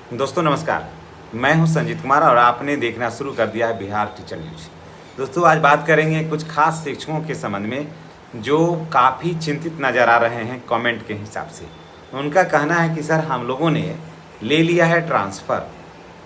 दोस्तों नमस्कार। मैं हूं संजीत कुमार और आपने देखना शुरू कर दिया है बिहार टीचर न्यूज। दोस्तों आज बात करेंगे कुछ खास शिक्षकों के संबंध में जो काफ़ी चिंतित नज़र आ रहे हैं कमेंट के हिसाब से। उनका कहना है कि सर हम लोगों ने ले लिया है ट्रांसफ़र,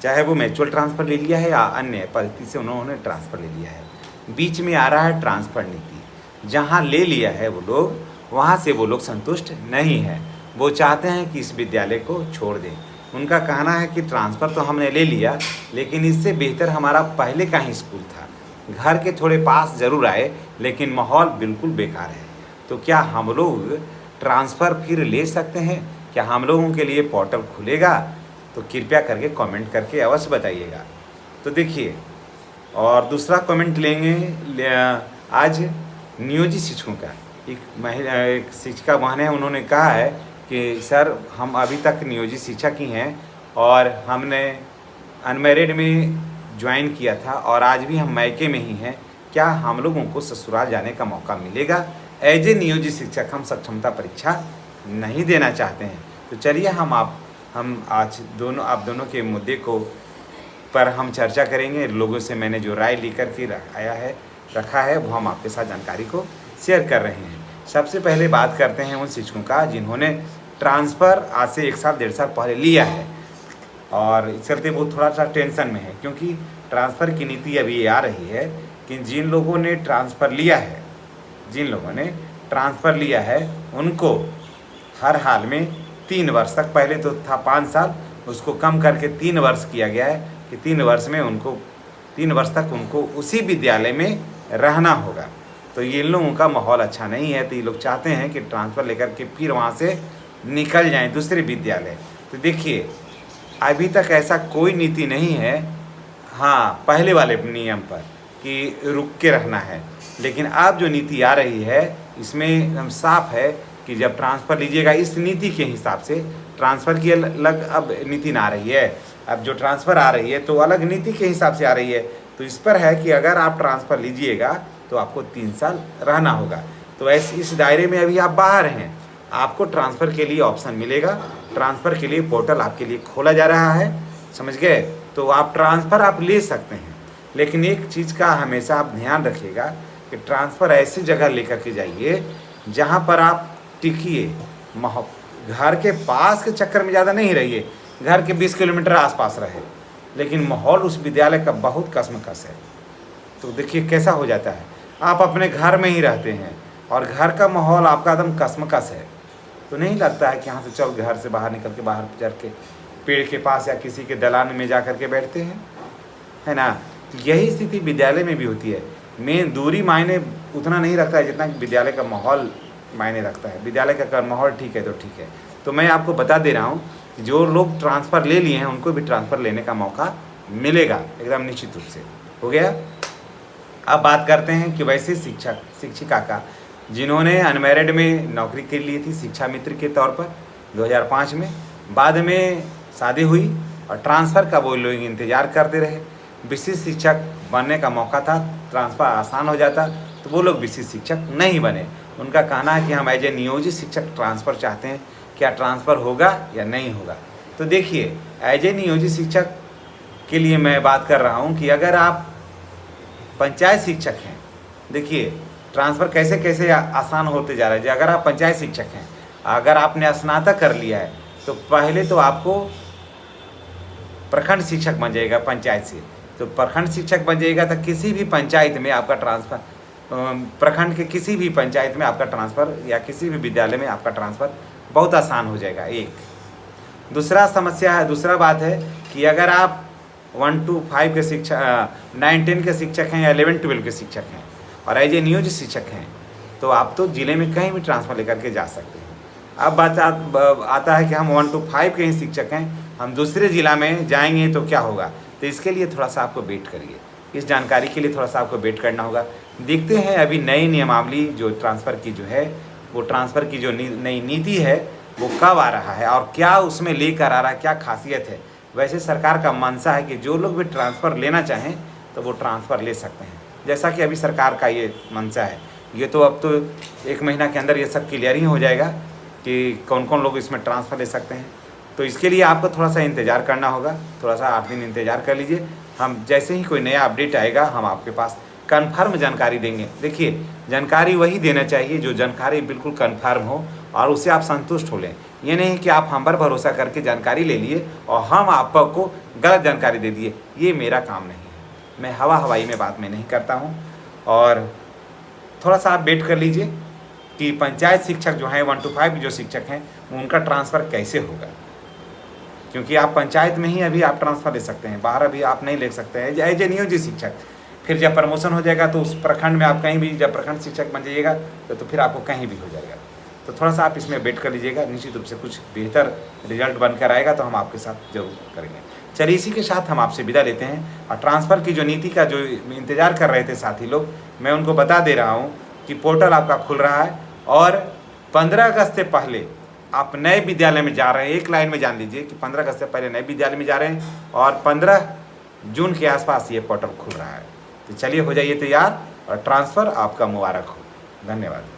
चाहे वो म्यूचुअल ट्रांसफ़र ले लिया है या अन्य पद्धति से उन्होंने ट्रांसफ़र ले लिया है। बीच में आ रहा है ट्रांसफ़र नीति, जहाँ ले लिया है वो लोग वहाँ से वो लोग संतुष्ट नहीं है। वो चाहते हैं कि इस विद्यालय को छोड़ दें। उनका कहना है कि ट्रांसफ़र तो हमने ले लिया, लेकिन इससे बेहतर हमारा पहले का ही स्कूल था। घर के थोड़े पास ज़रूर आए, लेकिन माहौल बिल्कुल बेकार है। तो क्या हम लोग ट्रांसफ़र फिर ले सकते हैं? क्या हम लोगों के लिए पोर्टल खुलेगा? तो कृपया करके कमेंट करके अवश्य बताइएगा। तो देखिए, और दूसरा कमेंट आज नियोजित शिक्षकों का। एक शिक्षिका बहन है, उन्होंने कहा है कि सर हम अभी तक नियोजित शिक्षक ही हैं और हमने अनमैरिड में ज्वाइन किया था और आज भी हम मायके में ही हैं। क्या हम लोगों को ससुराल जाने का मौका मिलेगा? एज ए नियोजित शिक्षक हम सक्षमता परीक्षा नहीं देना चाहते हैं। तो चलिए हम आज आप दोनों के मुद्दे को पर हम चर्चा करेंगे। लोगों से मैंने जो राय लेकर के रखा है वो हम आपके साथ जानकारी को शेयर कर रहे हैं। सबसे पहले बात करते हैं उन शिक्षकों का जिन्होंने ट्रांसफ़र आज से 1 साल 1.5 साल पहले लिया है और इस चलते वो थोड़ा सा टेंशन में है, क्योंकि ट्रांसफ़र की नीति अभी ये आ रही है कि जिन लोगों ने ट्रांसफ़र लिया है उनको हर हाल में 3 वर्ष तक, पहले तो था 5 साल, उसको कम करके 3 वर्ष किया गया है कि 3 वर्ष तक उनको उसी विद्यालय में रहना होगा। तो ये लोगों का माहौल अच्छा नहीं है, तो ये लोग चाहते हैं कि ट्रांसफ़र लेकर के फिर वहाँ से निकल जाएं दूसरे विद्यालय। तो देखिए, अभी तक ऐसा कोई नीति नहीं है, हाँ पहले वाले नियम पर कि रुक के रहना है, लेकिन अब जो नीति आ रही है इसमें एकदम साफ है कि जब ट्रांसफ़र लीजिएगा इस नीति के हिसाब से, ट्रांसफ़र की अलग अब नीति ना आ रही है। अब जो ट्रांसफ़र आ रही है तो अलग नीति के हिसाब से आ रही है। तो इस पर है कि अगर आप ट्रांसफ़र लीजिएगा तो आपको 3 साल रहना होगा। तो इस दायरे में अभी आप बाहर हैं, आपको ट्रांसफ़र के लिए ऑप्शन मिलेगा। ट्रांसफ़र के लिए पोर्टल आपके लिए खोला जा रहा है, समझ गए? तो आप ट्रांसफ़र आप ले सकते हैं, लेकिन एक चीज़ का हमेशा आप ध्यान रखिएगा कि ट्रांसफ़र ऐसी जगह लेकर के जाइए जहाँ पर आप टिकिए। घर के पास के चक्कर में ज़्यादा नहीं रहिए, घर के 20 किलोमीटर आसपास रहे, लेकिन माहौल उस विद्यालय का बहुत कशमकश है। तो देखिए कैसा हो जाता है, आप अपने घर में ही रहते हैं और घर का माहौल आपका एकदम कशमकश है, तो नहीं लगता है कि यहाँ से चल घर से बाहर निकल के बाहर चढ़ के पेड़ के पास या किसी के दलान में जा कर के बैठते हैं, है ना? यही स्थिति विद्यालय में भी होती है। मेन दूरी मायने उतना नहीं रखता है जितना कि विद्यालय का माहौल मायने रखता है। विद्यालय का माहौल ठीक है तो ठीक है। तो मैं आपको बता दे रहा हूँ कि जो लोग ट्रांसफ़र ले लिए हैं उनको भी ट्रांसफ़र लेने का मौका मिलेगा, एकदम निश्चित रूप से। हो गया। अब बात करते हैं कि वैसे शिक्षिका का जिन्होंने अनमैरिड में नौकरी कर ली थी शिक्षा मित्र के तौर पर 2005 में, बाद में शादी हुई और ट्रांसफ़र का वो लोग इंतज़ार करते रहे। विशिष्ट शिक्षक बनने का मौका था, ट्रांसफ़र आसान हो जाता, तो वो लोग विशिष्ट शिक्षक नहीं बने। उनका कहना है कि हम एज ए नियोजित शिक्षक ट्रांसफ़र चाहते हैं, क्या ट्रांसफ़र होगा या नहीं होगा? तो देखिए, एज ए नियोजित शिक्षक के लिए मैं बात कर रहा हूँ कि अगर आप पंचायत शिक्षक हैं, देखिए ट्रांसफ़र कैसे कैसे आसान होते जा रहा है। अगर आप पंचायत शिक्षक हैं, अगर आपने स्नातक कर लिया है, तो पहले तो आपको प्रखंड शिक्षक बन जाएगा पंचायत से। तो प्रखंड शिक्षक बन जाएगा तो किसी भी पंचायत में आपका ट्रांसफ़र, प्रखंड के किसी भी पंचायत में आपका ट्रांसफ़र या किसी भी विद्यालय में आपका ट्रांसफ़र बहुत आसान हो जाएगा। एक दूसरा बात है कि अगर आप 1 to 5 के शिक्षक, 9-10 के शिक्षक हैं या 11-12 के शिक्षक हैं और एज ए नियोजित शिक्षक हैं, तो आप तो ज़िले में कहीं भी ट्रांसफ़र लेकर के जा सकते हैं। अब बात आता है कि हम 1 to 5 के ही शिक्षक हैं, हम दूसरे ज़िला में जाएंगे तो क्या होगा? तो इसके लिए थोड़ा सा आपको वेट करिए, इस जानकारी के लिए थोड़ा सा आपको वेट करना होगा। देखते हैं अभी नई नियमावली जो ट्रांसफ़र की जो है, वो ट्रांसफ़र की जो नई नीति है वो कब आ रहा है और क्या उसमें लेकर आ रहा है, क्या खासियत है। वैसे सरकार का मंशा है कि जो लोग भी ट्रांसफ़र लेना चाहें तो वो ट्रांसफ़र ले सकते हैं, जैसा कि अभी सरकार का ये मंशा है। ये तो अब तो 1 महीना के अंदर ये सब क्लियर ही हो जाएगा कि कौन कौन लोग इसमें ट्रांसफ़र ले सकते हैं। तो इसके लिए आपको थोड़ा सा इंतज़ार करना होगा, थोड़ा सा 8 दिन इंतज़ार कर लीजिए। हम जैसे ही कोई नया अपडेट आएगा हम आपके पास कन्फर्म जानकारी देंगे। देखिए, जानकारी वही देना चाहिए जो जानकारी बिल्कुल कन्फर्म हो और उससे आप संतुष्ट हो लें। ये नहीं कि आप हम पर भरोसा करके जानकारी ले लिए और हम आपको गलत जानकारी दे दिए, ये मेरा काम नहीं है। मैं हवाई में बात में नहीं करता हूँ। और थोड़ा सा आप वेट कर लीजिए कि पंचायत शिक्षक जो हैं 1 to 5 जो शिक्षक हैं उनका ट्रांसफ़र कैसे होगा, क्योंकि आप पंचायत में ही अभी आप ट्रांसफ़र ले सकते हैं, बाहर अभी आप नहीं ले सकते हैं एज ए नियोजित शिक्षक। फिर जब प्रमोशन हो जाएगा तो उस प्रखंड में आप कहीं भी, जब प्रखंड शिक्षक बन जाइएगा तो फिर आपको कहीं भी हो जाएगा। तो थोड़ा सा आप इसमें वेट कर लीजिएगा, निश्चित रूप से कुछ बेहतर रिजल्ट बनकर आएगा तो हम आपके साथ जरूर करेंगे। चलिए, इसी के साथ हम आपसे विदा लेते हैं। और ट्रांसफ़र की जो नीति का जो इंतज़ार कर रहे थे साथी लोग, मैं उनको बता दे रहा हूँ कि पोर्टल आपका खुल रहा है और 15 अगस्त से पहले आप नए विद्यालय में जा रहे हैं। एक लाइन में जान लीजिए कि 15 अगस्त से पहले नए विद्यालय में जा रहे हैं और 15 जून के आसपास ये पोर्टल खुल रहा है। तो चलिए, हो जाइए तैयार और ट्रांसफ़र आपका मुबारक हो। धन्यवाद।